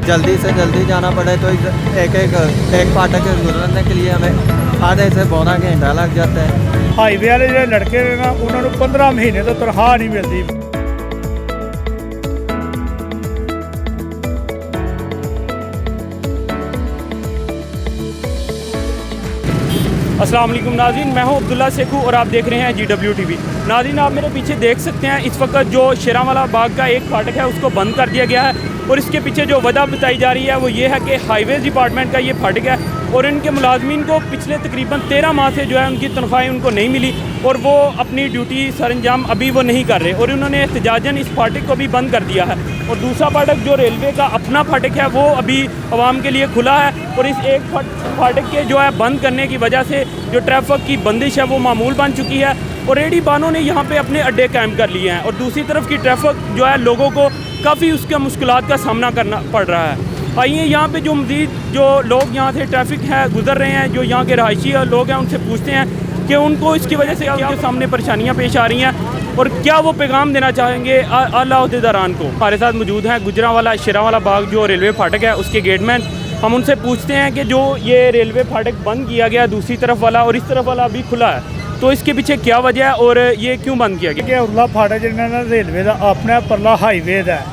जल्दी से जल्दी जाना पड़े तो एक फाटक गुजरने के लिए हमें आधे से पौना घंटा लग जाता है। हाईवे वाले जो लड़के ने ना उन्होंने 15 महीने तो तनख्वाह नहीं मिलती। अस्सलाम वालेकुम नाज़रीन, मैं हूं अब्दुल्ला सेखू और आप देख रहे हैं GWTV। नाज़रीन, आप मेरे पीछे देख सकते हैं इस वक्त जो शेरांवाला बाग का एक फाटक है उसको बंद कर दिया गया है और इसके पीछे जो वजह बताई जा रही है वो ये है कि हाईवेज़ डिपार्टमेंट का ये फाटक है और इनके मुलाजमीन को पिछले तकरीबन 13 माह से जो है उनकी तनख्वाहें उनको नहीं मिली और वो अपनी ड्यूटी सरंजाम अभी वो नहीं कर रहे और उन्होंने एहतजाजन इस फाटक को भी बंद कर दिया है। और दूसरा फाटक जो रेलवे का अपना फाटक है वो अभी आवाम के लिए खुला है और इस एक फाटक के जो है बंद करने की वजह से जो ट्रैफिक की बंदिश है वो मामूल बन चुकी है और रेडी बानों ने यहाँ पे अपने अड्डे कायम कर लिए हैं और दूसरी तरफ की ट्रैफिक जो है लोगों को काफ़ी उसके मुश्किलात का सामना करना पड़ रहा है। आइए यहाँ पे जो मज़ीद जो लोग यहाँ से ट्रैफिक है गुजर रहे हैं, जो यहाँ के रहायशी लोग हैं, उनसे पूछते हैं कि उनको इसकी वजह से क्या सामने परेशानियाँ पेश आ रही हैं और क्या वो पैगाम देना चाहेंगे आला अहदेदारान को। हमारे साथ मौजूद हैं गुजरांवाला शेरांवाला बाग जो रेलवे फाटक है उसके गेटमैन। हम उनसे पूछते हैं कि जो ये रेलवे फाटक बंद किया गया दूसरी तरफ वाला और इस तरफ वाला अभी खुला है, तो इसके पीछे क्या वजह है और ये क्यों बंद किया गया? उरला फाटक जिन्होंने रेलवे का अपना परला हाईवे का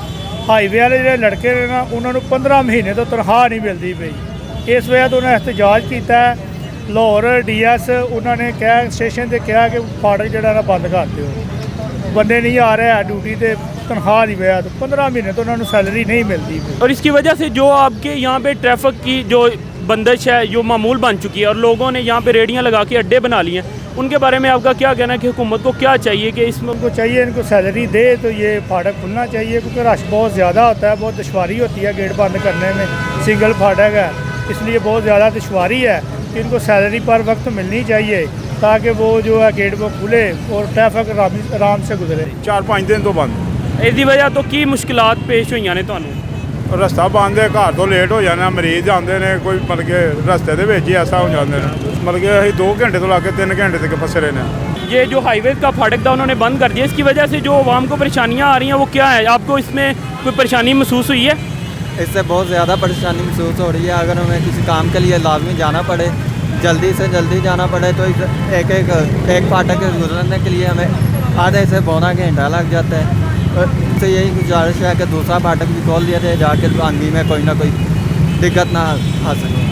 हाईवे वाले जो लड़के ने ना उन्होंने 15 महीने तो तनख्वाह नहीं मिलती पई। इस वजह तो उन्हें एहतजाज किया है। लाहौर DS उन्होंने कहा स्टेशन से कहा कि फाटक जरा ना बंद कर दो, बंदे नहीं आ रहे हैं ड्यूटी से, तनख्वाह नहीं मिला तो 15 महीने तो उन्होंने सैलरी नहीं मिलती। और इसकी वजह से जो आपके यहाँ पे ट्रैफिक की जो बंदिश है जो मामूल बन चुकी है और लोगों ने यहाँ पे रेडियाँ लगा के अड्डे बना लिए हैं, उनके बारे में आपका क्या कहना है कि हुकूमत को क्या चाहिए कि इसमें उनको चाहिए इनको सैलरी दे तो ये फाटक खुलना चाहिए, क्योंकि रश बहुत ज़्यादा होता है, बहुत दुश्वारी होती है गेट बंद करने में। सिंगल फाटक है इसलिए बहुत ज़्यादा दुश्वारी है कि इनको सैलरी पर वक्त मिलनी चाहिए ताकि वो जो है गेट वो खुले और ट्रैफिक आराम से गुजरे। 4-5 दिन तो बंद इसकी वजह तो की मुश्किलात पेश हुई ने तुहानू? रस्ता बंद है, घर तो लेट हो जाना, मरीज आते हैं कोई मतलब के रस्ते के ही ऐसा हो जाते हैं, मतलब कि अभी 2 घंटे तो लाके 3 घंटे तक फंसे रहे हैं। ये जो हाईवे का फाटक था उन्होंने बंद कर दिया, इसकी वजह से जो आवाम को परेशानियाँ आ रही हैं वो क्या है? आपको इसमें कोई परेशानी महसूस हुई है? इससे बहुत ज़्यादा परेशानी महसूस हो रही है। अगर हमें किसी काम के लिए लाजमी जाना पड़े, जल्दी से जल्दी जाना पड़े तो एक फाटक गुजरने के लिए हमें आधे से पौना घंटा लग जाता है। तो यही गुजारिश है कि दूसरा फाटक भी खोल दिया जाए जाके आदमी में कोई ना कोई दिक्कत ना आ सके।